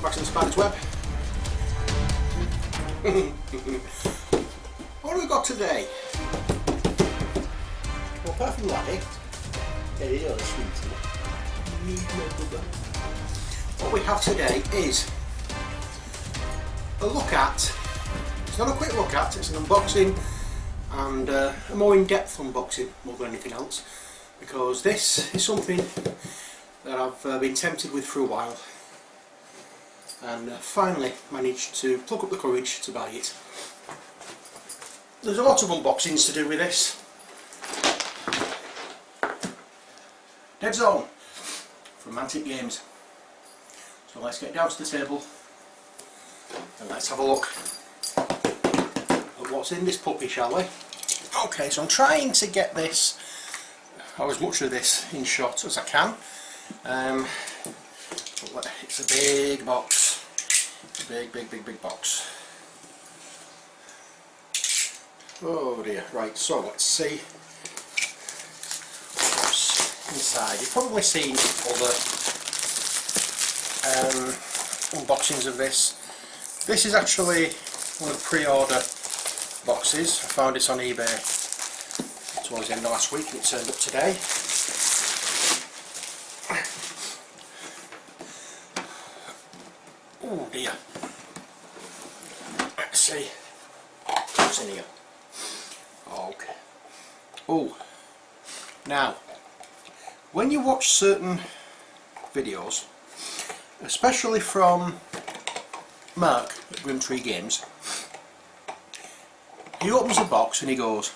welcome back to the Spider's Web. What have we got today? Well, apart from Laddie, what we have today is a look at, it's not a quick look at, it's an unboxing and a more in-depth unboxing more than anything else, because this is something that I've been tempted with for a while and finally managed to pluck up the courage to buy it. There's a lot of unboxings to do with this. Deadzone from Mantic Games. So let's get down to the table and let's have a look at what's in this puppy, shall we? Okay, so I'm trying to get this, or as much of this in shot as I can. It's a big box, big box. Oh dear, right, so let's see what's inside. You've probably seen other unboxings of this. This is actually one of the pre-order boxes. I found this on eBay towards the end of last week and it turned up today. Oh dear. Let's see what's in here. Okay. Oh, now when you watch certain videos, especially from Mark at Grimtree Games, he opens the box and he goes,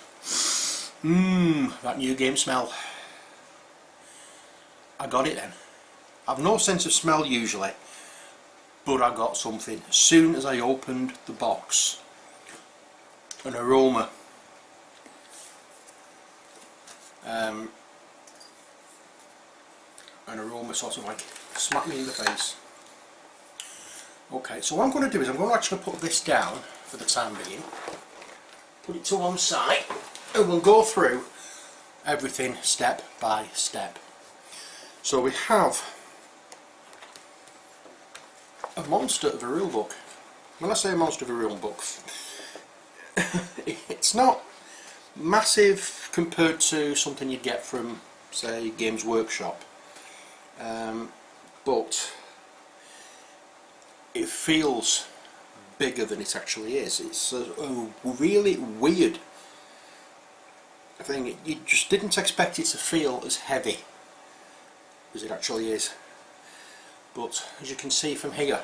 that new game smell. I got it then. I've no sense of smell usually, but I got something. As soon as I opened the box, an aroma. An aroma sort of like smacked me in the face. Okay, so what I'm going to do is I'm going to actually put this down for the time being, put it to one side, and we'll go through everything step by step. So we have a monster of a rule book. When I say a monster of a rule book, it's not massive compared to something you'd get from, say, Games Workshop, but it feels bigger than it actually is. It's a really weird thing. You just didn't expect it to feel as heavy as it actually is. But as you can see from here,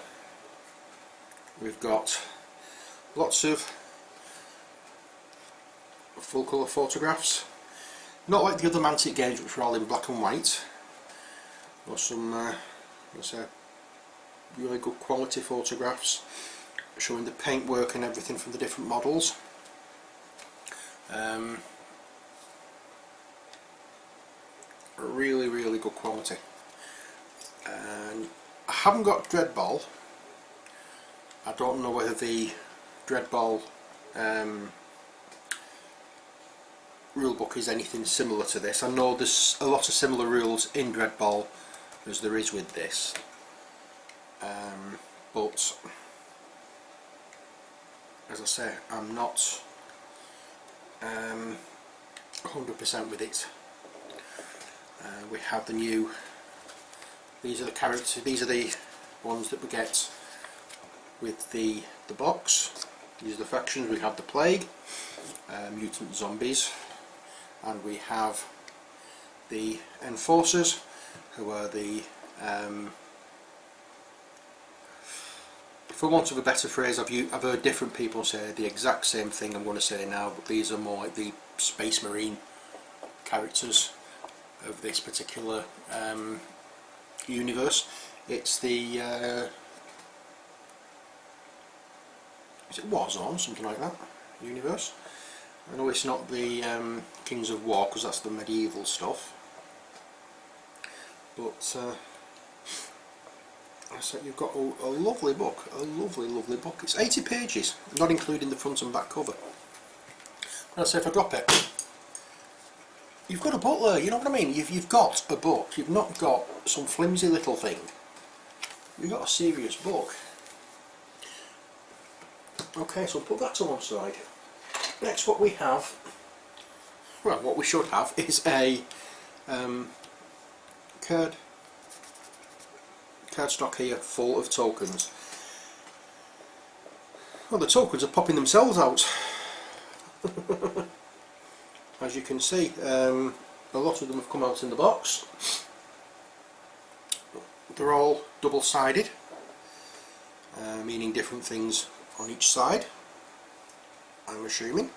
we've got lots of full colour photographs, not like the other Mantic games which are all in black and white, or some let's say really good quality photographs showing the paintwork and everything from the different models. Really good quality. And I haven't got Dreadball. I don't know whether the Dreadball rulebook is anything similar to this. I know there's a lot of similar rules in Dreadball as there is with this, but as I say, I'm not 100% with it. We have the new, these are the characters, these are the ones that we get with the box. These are the factions. We have the Plague, mutant zombies, and we have the Enforcers, who are the, for want of a better phrase, I've heard different people say the exact same thing I'm going to say now, but these are more like the Space Marine characters of this particular universe. It's the is it Warzone, something like that, universe. I know it's not the Kings of War, because that's the medieval stuff, but so you've got a lovely book, a lovely book. It's 80 pages, not including the front and back cover. Let's say if I drop it, you've got a book there, you know what I mean? You've got a book, you've not got some flimsy little thing You've got a serious book. Okay, so put that to one side. Next, what we have, well, what we should have is a cardstock here full of tokens. Well, the tokens are popping themselves out. As you can see, a lot of them have come out in the box. They're all double-sided, meaning different things on each side, I'm assuming.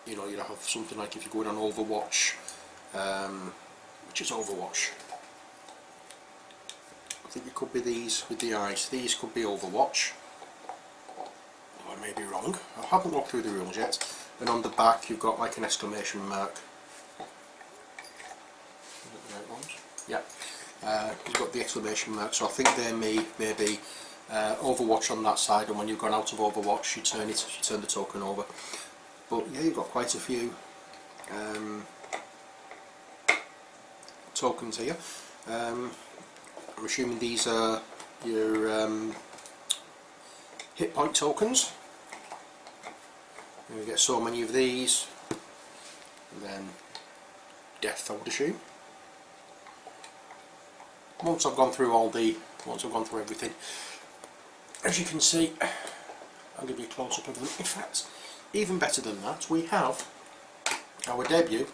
You know, you'd have something like if you're going on Overwatch, which is Overwatch. I think it could be these with the eyes. These could be Overwatch. Oh, I may be wrong. I haven't looked through the rules yet. And on the back you've got like an exclamation mark. Is that the right ones? Yeah. You've got the exclamation mark. So I think there may be Overwatch on that side, and when you've gone out of Overwatch, you turn the token over. But yeah, you've got quite a few tokens here. I'm assuming these are your hit point tokens. And you get so many of these, and then death, I would assume. Once I've gone through everything, as you can see, I'll give you a close up of them. In fact, even better than that, we have our debut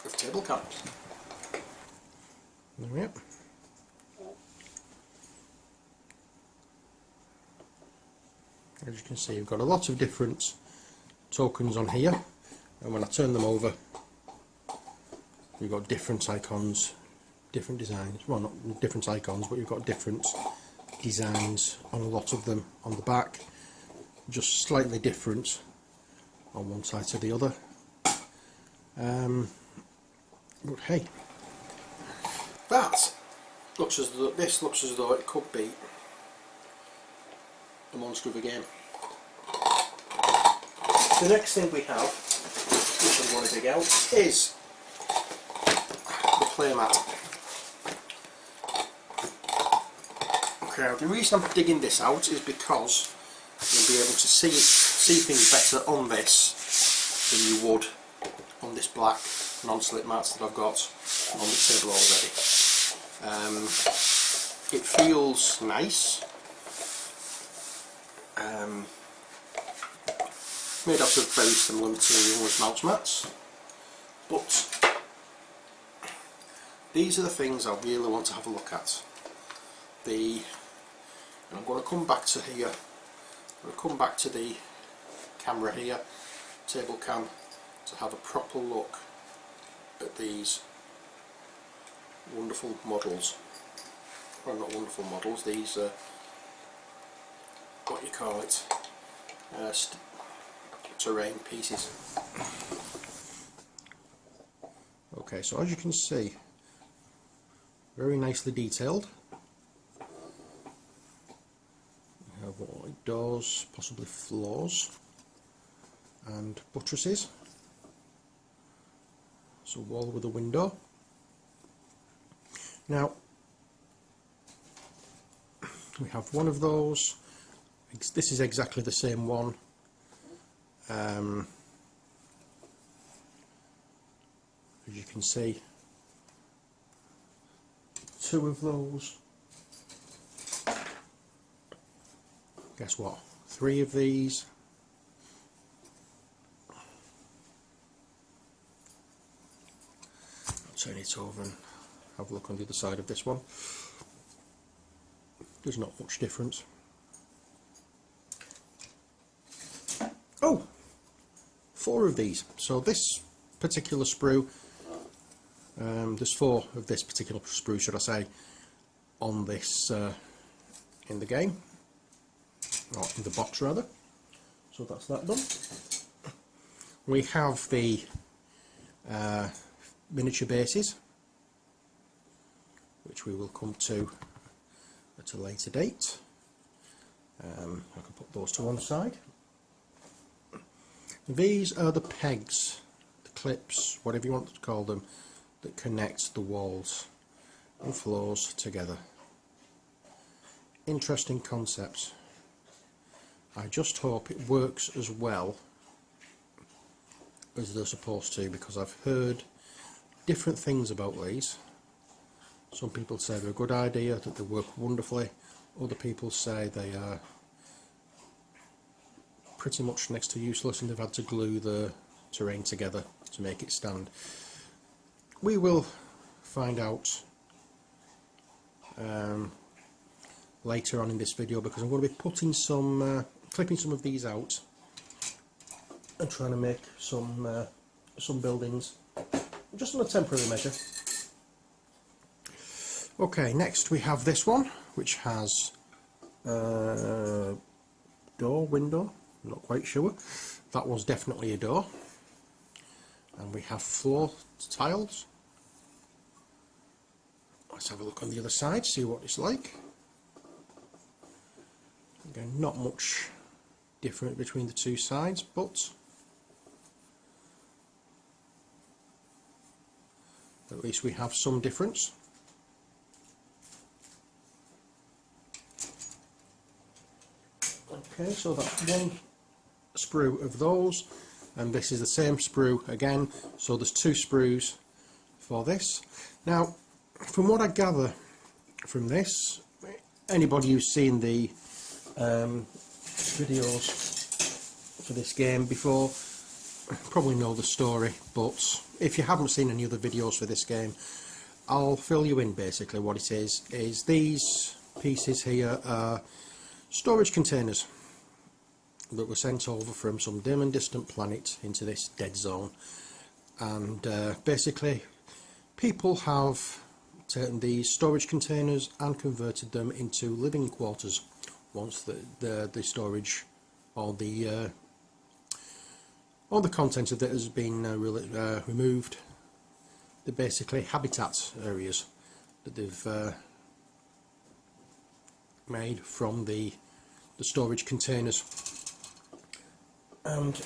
of table cam. There we are. As you can see, you've got a lot of different tokens on here, and when I turn them over, you've got different icons, different designs. Well, not different icons, but you've got different designs on a lot of them on the back, just slightly different on one side to the other. But hey, this looks as though it could be a monster of a game. The next thing we have, which I'm going to dig out, is the playmat. Okay, the reason I'm digging this out is because you'll be able to see things better on this than you would on this black non-slip mat that I've got on the table already. It feels nice. Made out of very similar material as mouse mats, but these are the things I really want to have a look at. And I'm going to come back to here. I'm going to come back to the camera here, table cam, to have a proper look at these wonderful models. Well, not wonderful models, these are, what you call it, terrain pieces. Okay, so as you can see, very nicely detailed. We have like doors, possibly floors, and buttresses. So a wall with a window. Now we have one of those. This is exactly the same one. As you can see, two of those. Guess what? Three of these. I'll turn it over and have a look on the other side of this one. There's not much difference. Oh! 4 of these. So this particular sprue, there's 4 of this particular sprue, should I say, on this in the game, or in the box rather. So that's that done. We have the miniature bases, which we will come to at a later date. I can put those to one side. These are the pegs, the clips, whatever you want to call them, that connect the walls and floors together. Interesting concept. I just hope it works as well as they're supposed to, because I've heard different things about these. Some people say they're a good idea, that they work wonderfully. Other people say they are pretty much next to useless and they've had to glue the terrain together to make it stand. We will find out later on in this video, because I'm going to be putting some, clipping some of these out and trying to make some buildings just on a temporary measure. Okay, next we have this one, which has door, window, I'm not quite sure. That was definitely a door. And we have floor tiles. Let's have a look on the other side, see what it's like. Again, not much different between the two sides, but at least we have some difference. Okay, so that's one sprue of those, and this is the same sprue again, so there's two sprues for this. Now, from what I gather from this, anybody who's seen the videos for this game before probably know the story, but if you haven't seen any other videos for this game, I'll fill you in. Basically what it is these pieces here are storage containers that were sent over from some dim and distant planet into this Deadzone, and basically people have taken these storage containers and converted them into living quarters once the storage or the content of it has been removed. They're basically habitat areas that they've made from the storage containers. And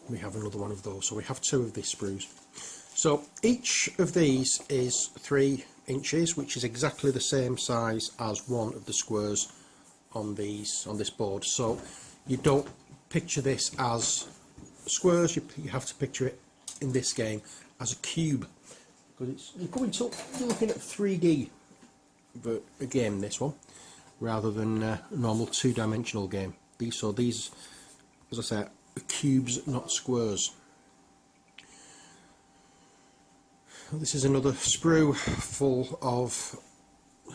we have another one of those, so we have two of these sprues. So each of these is 3 inches, which is exactly the same size as one of the squares on this board. So you don't picture this as squares, you have to picture it in this game as a cube, because you're looking at 3D, but a game, this one, rather than a normal two-dimensional game. These, as I said, are cubes, not squares. This is another sprue full of,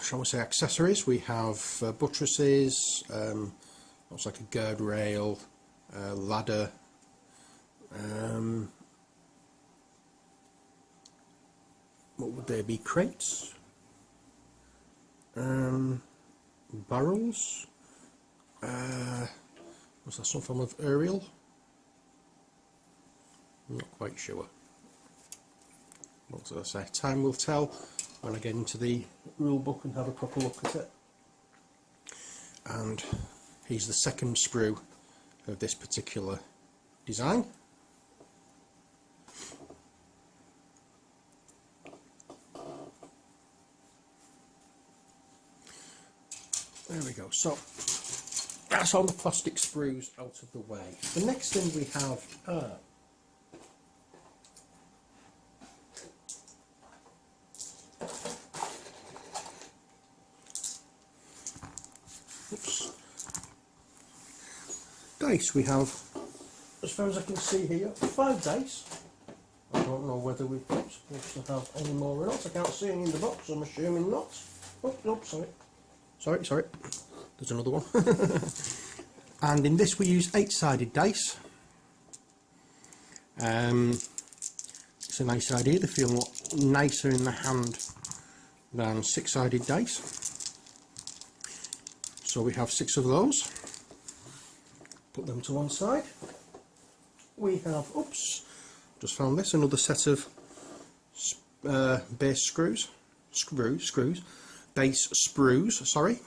shall we say, accessories. We have buttresses, looks like a gird rail, ladder, what would they be, crates, barrels, was that some form of aerial? I'm not quite sure. What did I say? Time will tell when I get into the rule book and have a proper look at it. And here's the second sprue of this particular design. There we go. So that's all the plastic sprues out of the way. The next thing we have are dice. We have, as far as I can see here, 5 dice. I don't know whether we're supposed to have any more or not. I can't see any in the box, I'm assuming not. Oh, no, sorry. There's another one. And in this we use 8-sided dice. It's a nice idea. They feel a lot nicer in the hand than 6-sided dice. So we have 6 of those. Put them to one side. We have, oops, just found this, another set of base screws, base sprues, sorry.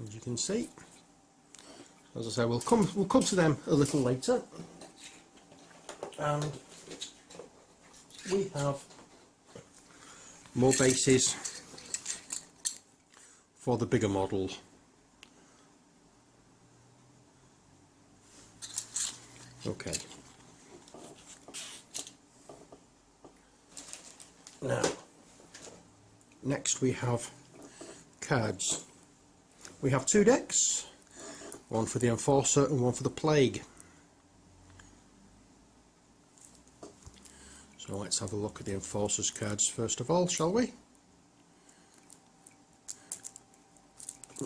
As you can see, as I say, we'll come to them a little later. And we have more bases for the bigger model. Okay. Now, next we have cards. We have 2 decks, one for the Enforcer and one for the Plague. So let's have a look at the Enforcer's cards first of all, shall we?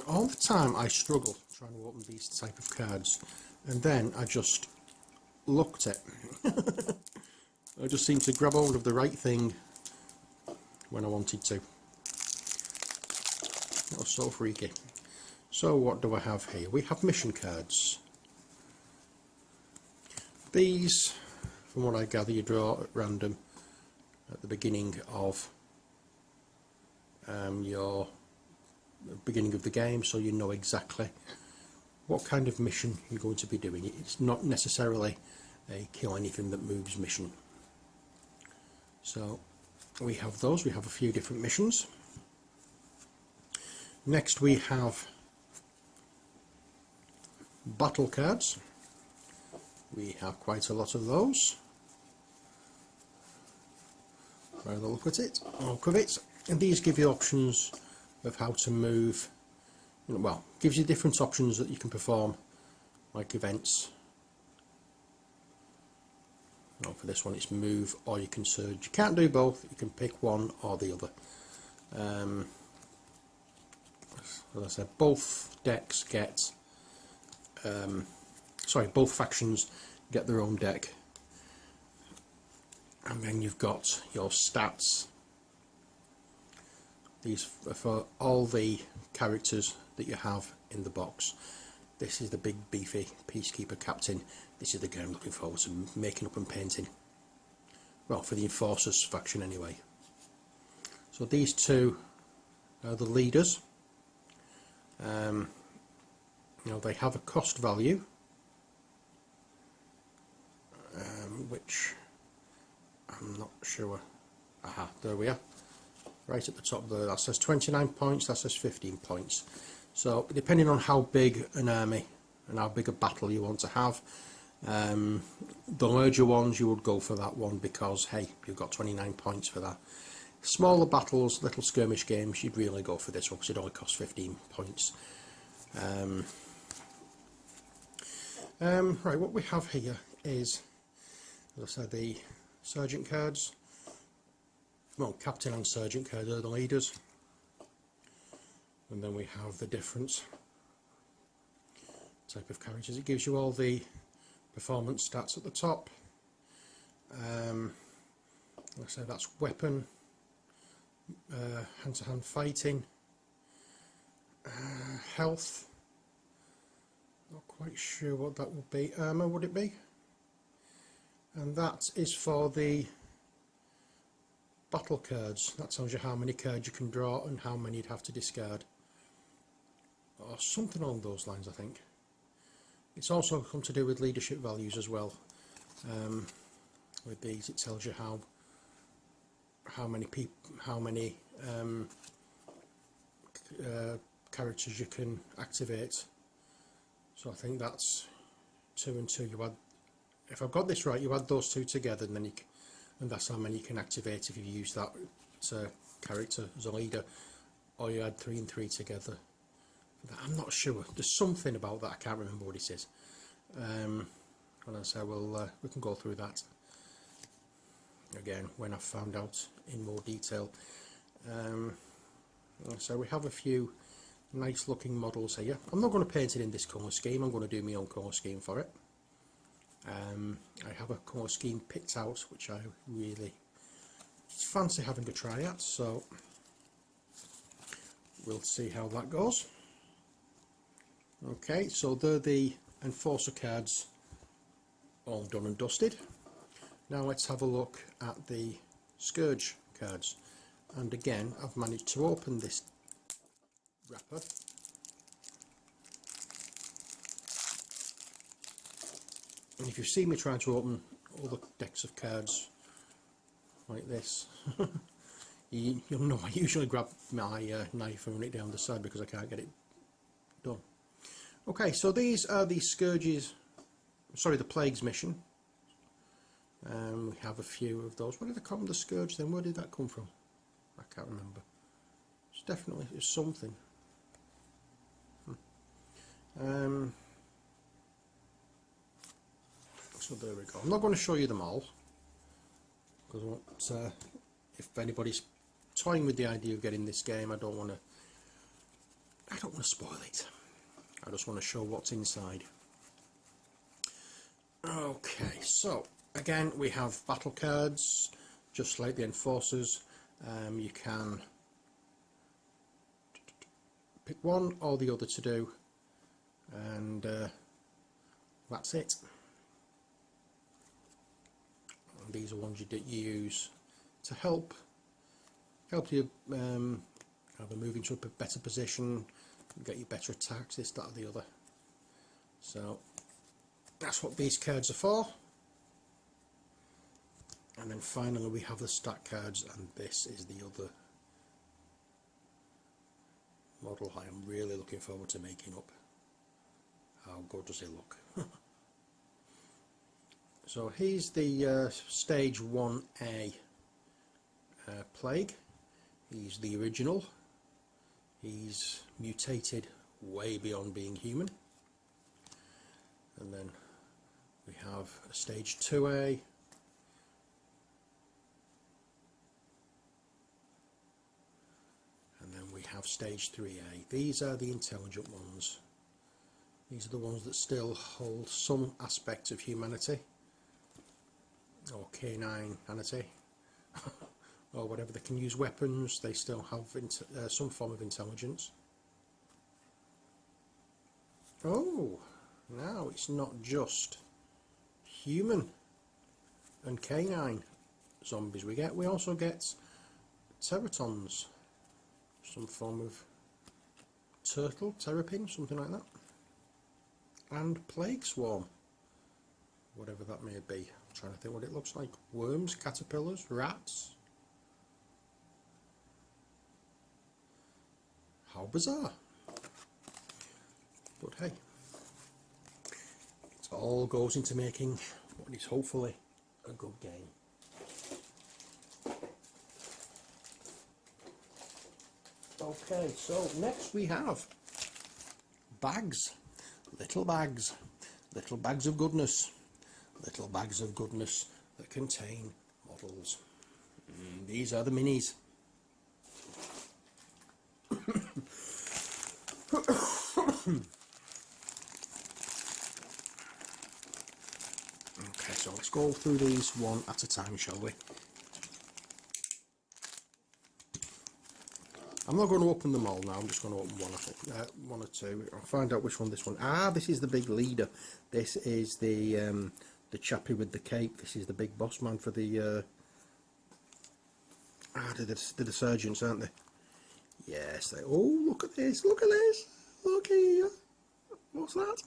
All the time I struggle trying to open these type of cards, and then I just looked at I just seemed to grab hold of the right thing when I wanted to. That was so freaky. So what do I have here? We have mission cards. These, from what I gather, you draw at random at the beginning of your beginning of the game, so you know exactly what kind of mission you're going to be doing. It's not necessarily a kill anything that moves mission. So we have those. We have a few different missions. Next we have battle cards. We have quite a lot of those. By the look of it, and these give you options of how to move. Well, gives you different options that you can perform, like events. Well, for this one it's move, or you can surge. You can't do both, you can pick one or the other. As I said, both decks get both factions get their own deck, and then you've got your stats. These are for all the characters that you have in the box. This is the big beefy Peacekeeper Captain. This is the guy I'm looking forward to making up and painting. Well, for the Enforcers faction anyway. So these two are the leaders. You know, they have a cost value, which I'm not sure. Aha, there we are. Right at the top there, that says 29 points, that says 15 points. So depending on how big an army and how big a battle you want to have, the larger ones you would go for that one because, hey, you've got 29 points for that. Smaller battles, little skirmish games, you'd really go for this one because it only costs 15 points. Right, what we have here is, as I said, the sergeant cards. Well, captain and sergeant cards are the leaders, and then we have the different type of characters. It gives you all the performance stats at the top. Like I said, that's weapon, hand-to-hand fighting, health. Not quite sure what that would be. Armour, would it be? And that is for the battle cards. That tells you how many cards you can draw and how many you'd have to discard, or something along those lines, I think. It's also come to do with leadership values as well. With these, it tells you how many characters you can activate. So I think that's 2 and 2. You add, if I've got this right, you add those two together, and then and that's how many you can activate if you use that character as a leader, or you add 3 and 3 together. I'm not sure. There's something about that. I can't remember what it is. And I say we can go through that again when I've found out in more detail. So we have a few nice looking models here. I'm not going to paint it in this colour scheme. I'm going to do my own colour scheme for it. I have a colour scheme picked out which I really fancy having a try at, so we'll see how that goes. Okay, so they're the Enforcer cards all done and dusted. Now let's have a look at the Scourge cards, and again I've managed to open this wrapper And if you see me trying to open all the decks of cards like this, you'll know I usually grab my knife and run it down the side because I can't get it done. Okay, so these are the Scourges, sorry, the Plagues mission. We have a few of those. Where did they come, the Scourge then? Where did that come from? I can't remember. It's something. So there we go. I'm not going to show you them all because I want, if anybody's toying with the idea of getting this game, I don't want to spoil it. I just want to show what's inside. Okay, so again we have battle cards, just like the Enforcers. You can pick one or the other to do, and that's it. And these are ones you use to help you either move into a better position, get you better attacks, this, that or the other. So that's what these cards are for. And then finally we have the stack cards, and this is the other model I am really looking forward to making up. How good does it look? So here's the stage 1A Plague. He's the original. He's mutated way beyond being human. And then we have a stage 2A. And then we have stage 3A. These are the intelligent ones. These are the ones that still hold some aspect of humanity, or canine-anity, or whatever. They can use weapons, they still have some form of intelligence. Oh, now it's not just human and canine zombies we get, we also get teratons, some form of turtle, terrapin, something like that, and plague swarm, whatever that may be. I'm trying to think what it looks like. Worms, caterpillars, rats. How bizarre. But hey, it all goes into making what is hopefully a good game. Okay, so next we have bags. Little bags of goodness, little bags of goodness that contain models. These are the minis. Okay, so let's go through these one at a time, shall we? I'm not going to open them all now, I'm just going to open one or two. I'll find out which one this one. Ah, this is the big leader. This is the chappie with the cape. This is the big boss man for the the surgeons, aren't they? Yes, they. Oh, look at this, look at this, look here. What's that?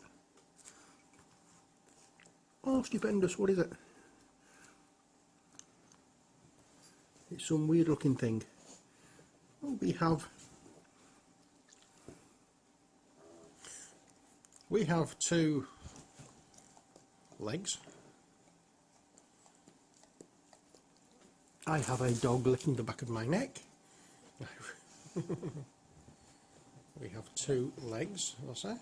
Oh, stupendous, what is it? It's some weird looking thing. Well, we have two legs. I have a dog licking the back of my neck. We have two legs, I'll say.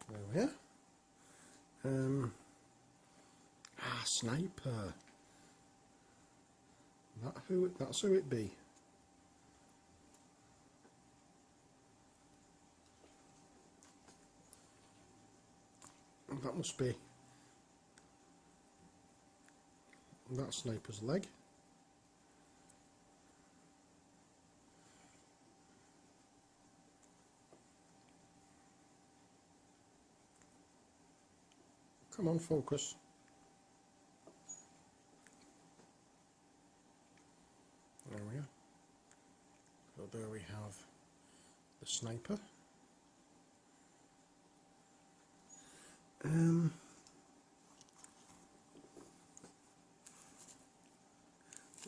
There we are. Sniper. That's who it be. That must be that sniper's leg. Come on, focus. There we are. So sniper.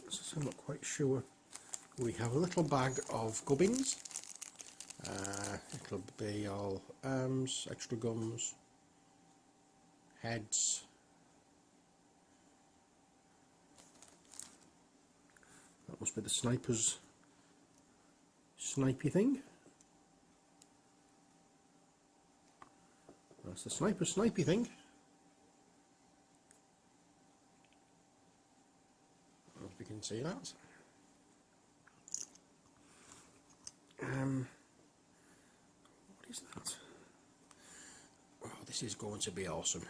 So I'm not quite sure. We have a little bag of gubbins. It'll be all arms, extra guns, heads. That must be the sniper's snipey thing. That's the sniper's snipey thing. Hope you can see that. What is that? Oh, this is going to be awesome.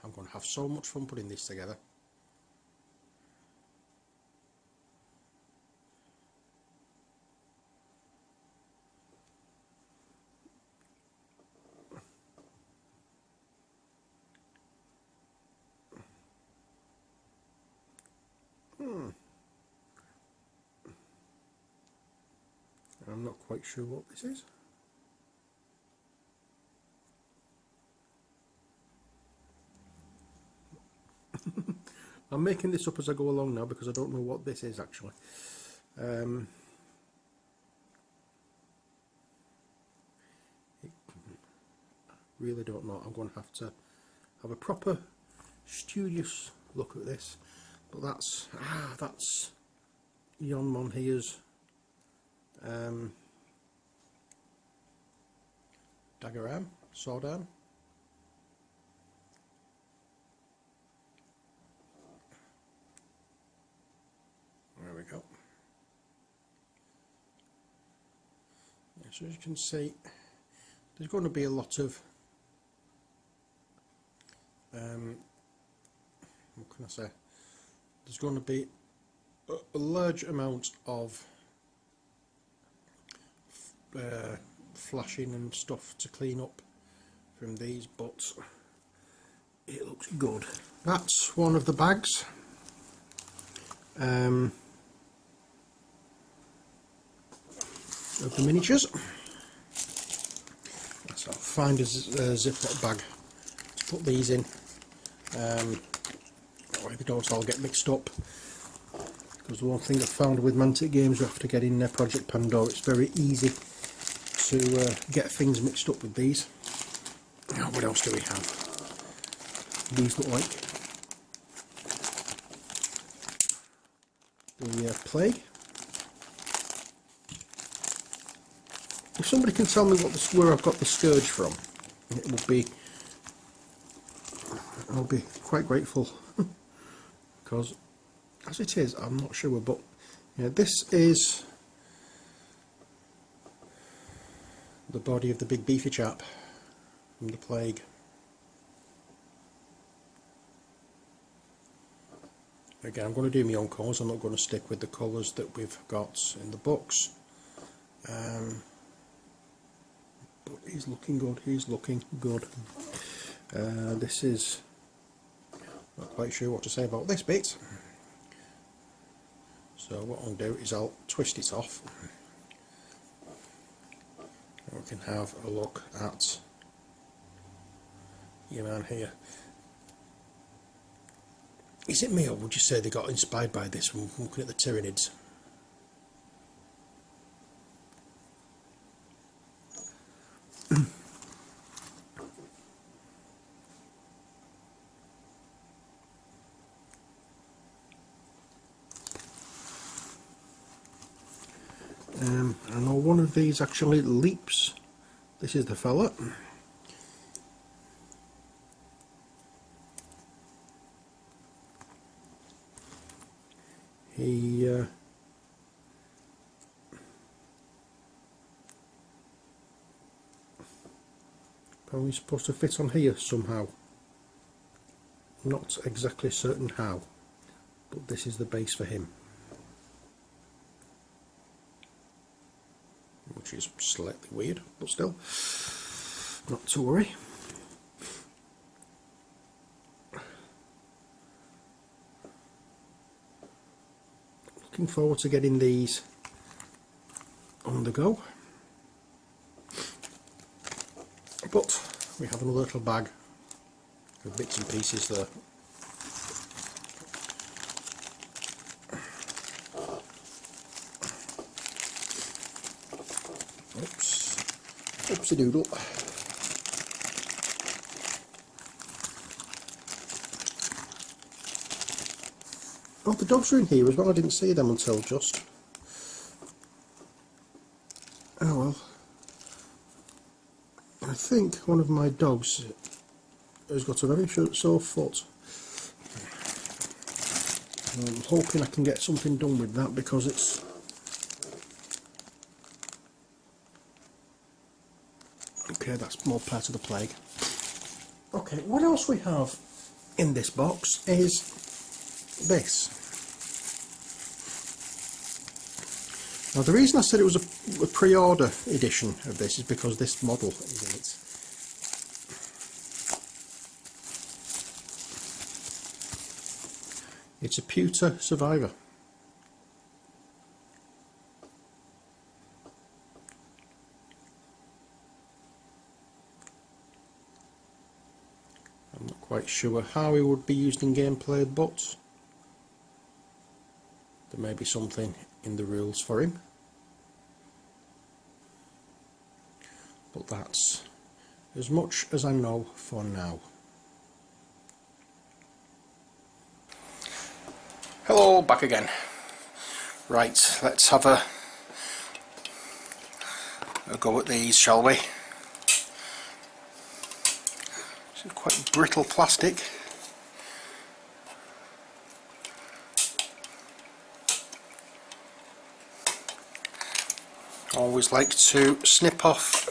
I'm going to have so much fun putting this together. I'm not quite sure what this is. I'm making this up as I go along now because I don't know what this is actually. Really don't know. I'm going to have a proper studious look at this. But that's Jon Monheer's dagger arm, sword arm. There we go. Yeah, so as you can see, there's going to be a lot of what can I say? There's going to be a large amount of flashing and stuff to clean up from these, but it looks good. That's one of the bags. Of the miniatures. So I'll find a Ziploc bag to put these in. Or they don't all get mixed up. Because the one thing I found with Mantic games, you have to get in Project Pandora. It's very easy to get things mixed up with these. Now, what else do we have? These look like the Plague. If somebody can tell me where I've got the Scourge from, I'll be quite grateful. Because as it is, I'm not sure, but yeah, this is the body of the big beefy chap from the Plague. Again, I'm going to do my own colours. I'm not going to stick with the colours that we've got in the books. But he's looking good. He's looking good. This is not quite sure what to say about this bit. So what I'll do is I'll twist it off. And we can have a look at your man here. Is it me, or would you say they got inspired by this from looking at the Tyranids? I know one of these actually leaps. This is the fella. He probably supposed to fit on here somehow. Not exactly certain how, but this is the base for him, which is slightly weird, but still, not to worry. Looking forward to getting these on the go. but we have another little bag of bits and pieces there. Oops, oopsie doodle. Oh, the dogs are in here as well. I didn't see them until just. Oh well. I think one of my dogs has got a very sore foot. I'm hoping I can get something done with that because it's... Okay, that's more part of the plague. Okay, what else we have in this box is this. Now the reason I said it was a pre-order edition of this is because this model is in it. It's a pewter survivor. I'm not quite sure how he would be used in gameplay, but there may be something in the rules for him. But that's as much as I know for now. Hello, back again. Right, let's have a go at these, shall we? This is quite brittle plastic. Always like to snip off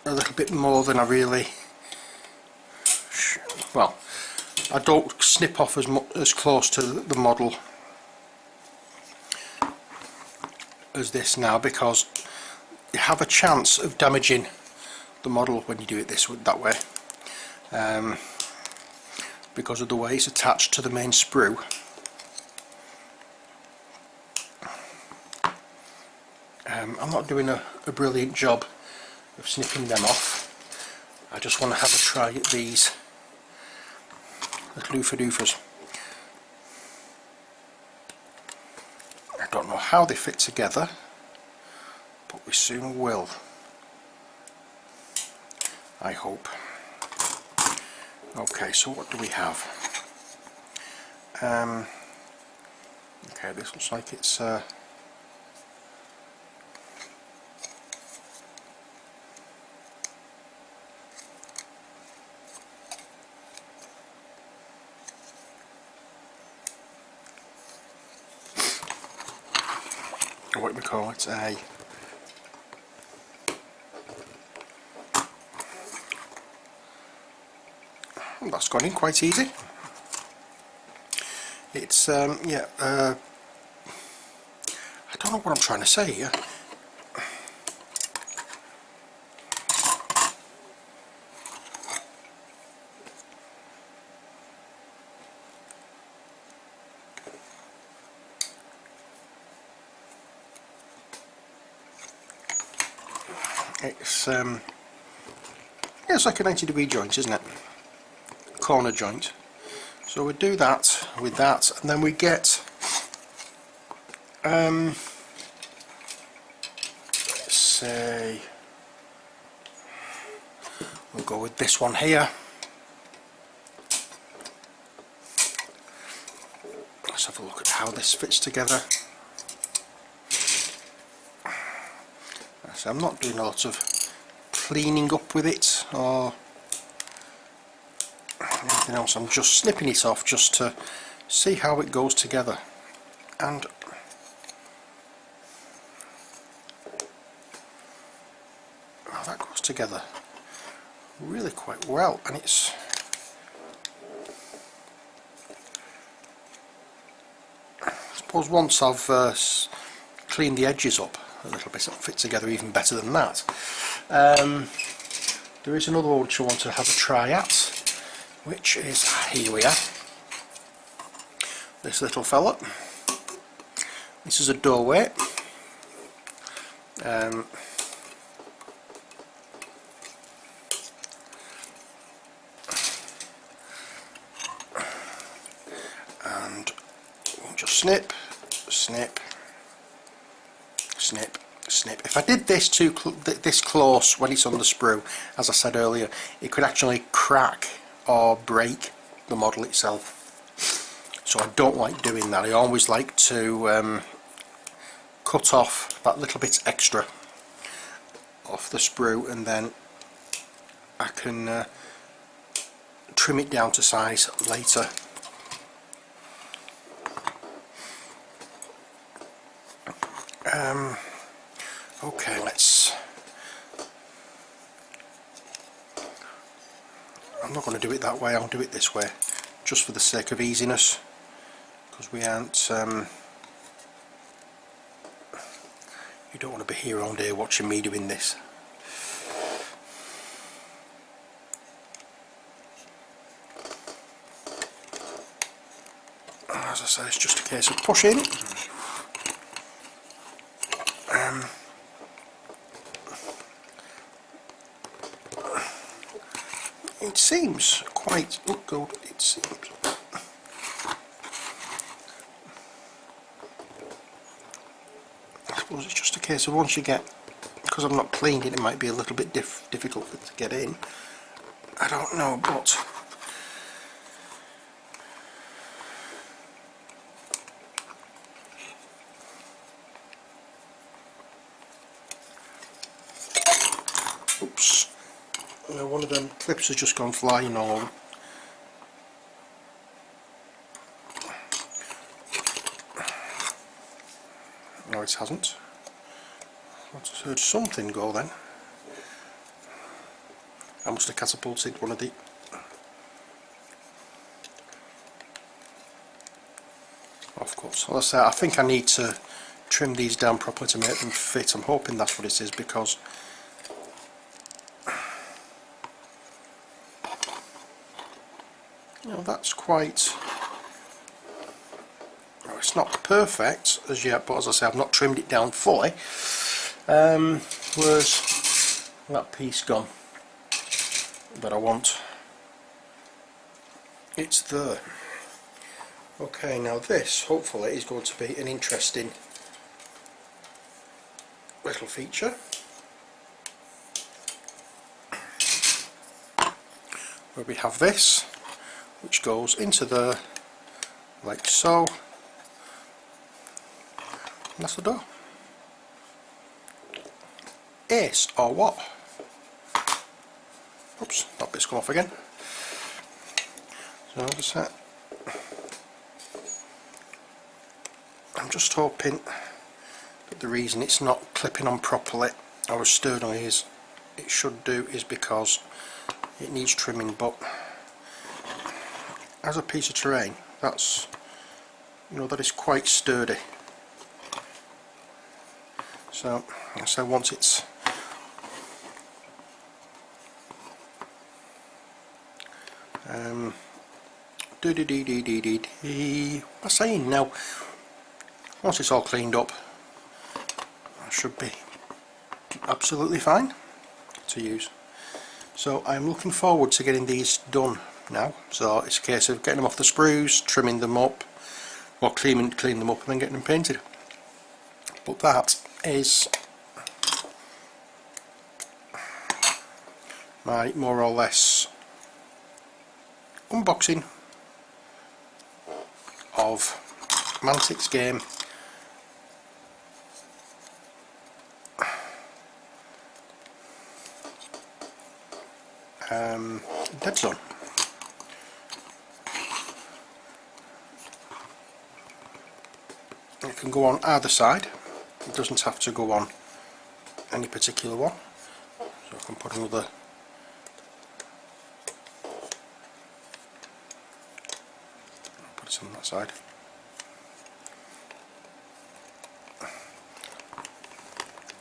a little bit more than I really well, I don't snip off as close to the model as this now, because you have a chance of damaging the model when you do it that way, because of the way it's attached to the main sprue. I'm not doing a brilliant job of snipping them off. I just want to have a try at these little oofa-doofers. I don't know how they fit together, but we soon will, I hope. Okay, so what do we have? Okay, this looks like it's what we call it, that's gone in quite easy. It's yeah, I don't know what I'm trying to say here. It's like a 90-degree joint, isn't it? Corner joint. So we do that with that, and then we get let's say we'll go with this one here. Let's have a look at how this fits together. So I'm not doing a lot of cleaning up with it or anything else. I'm just snipping it off just to see how it goes together, and oh, that goes together really quite well. And it's I suppose once I've cleaned the edges up a little bit, it'll fit together even better than that. There is another one which I want to have a try at, which is, here we are, this little fella. This is a doorway. just snip, snip, snip, snip. If I did this this close when it's on the sprue, as I said earlier, it could actually crack or break the model itself. So I don't like doing that. I always like to cut off that little bit extra off the sprue, and then I can trim it down to size later. Okay, I'm not going to do it that way, I'll do it this way, just for the sake of easiness, because we aren't, you don't want to be here all day watching me doing this. As I said, it's just a case of pushing. It seems quite good, it seems. I suppose it's just a case of once you get, because I've not cleaned it, it might be a little bit difficult to get in. I don't know, but oops. One of them clips has just gone flying all over. No, it hasn't. I just heard something go then. I must have catapulted one of the... Of course. Well, I think I need to trim these down properly to make them fit. I'm hoping that's what it is, because you know, that's quite, well, it's not perfect as yet, but as I say, I've not trimmed it down fully. Where's that piece gone that I want? It's there. Okay, now this hopefully is going to be an interesting little feature, where we have this which goes into there like so, and that's the door. Ace or what? Oops, that bit's come off again. So that's that. I'm just hoping that the reason it's not clipping on properly, or as sturdily as it should do, is because it needs trimming, but as a piece of terrain, that's, you know, that is quite sturdy. So once it's what am I saying now? Once it's all cleaned up, I should be absolutely fine to use. So I'm looking forward to getting these done now. So it's a case of getting them off the sprues, trimming them up, or clean them up, and then getting them painted. But that is my more or less unboxing of Mantic's game Deadzone. It can go on either side, it doesn't have to go on any particular one, so I can put another put it on that side.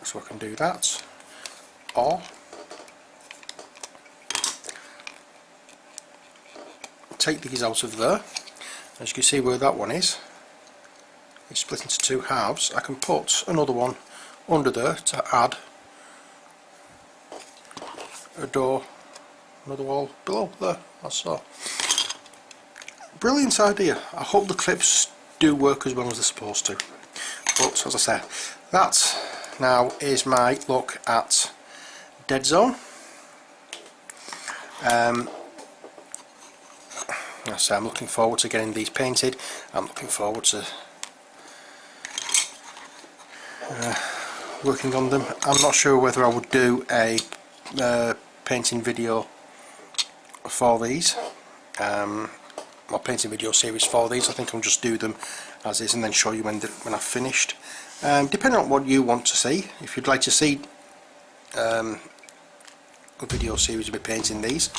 So I can do that, or take these out of there. As you can see where that one is, it's split into two halves. I can put another one under there to add a door, another wall below there, that's so. Brilliant idea. I hope the clips do work as well as they're supposed to. But as I said, that now is my look at Deadzone. So I'm looking forward to getting these painted. I'm looking forward to working on them. I'm not sure whether I would do a painting video for these, or painting video series for these. I think I'll just do them as is and then show you when I've finished. Depending on what you want to see. If you'd like to see a video series of me painting these,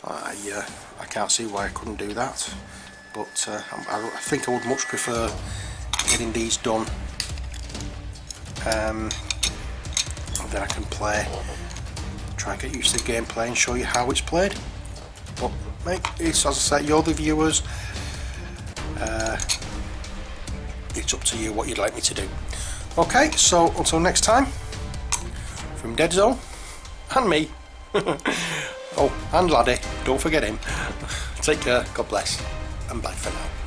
I can't see why I couldn't do that, but I think I would much prefer getting these done, and then I can try and get used to the gameplay and show you how it's played. But mate, it's, as I say, you're the viewers, it's up to you what you'd like me to do. Okay, so until next time, from Deadzone and me. Oh, and Laddie, don't forget him. Take care, God bless, and bye for now.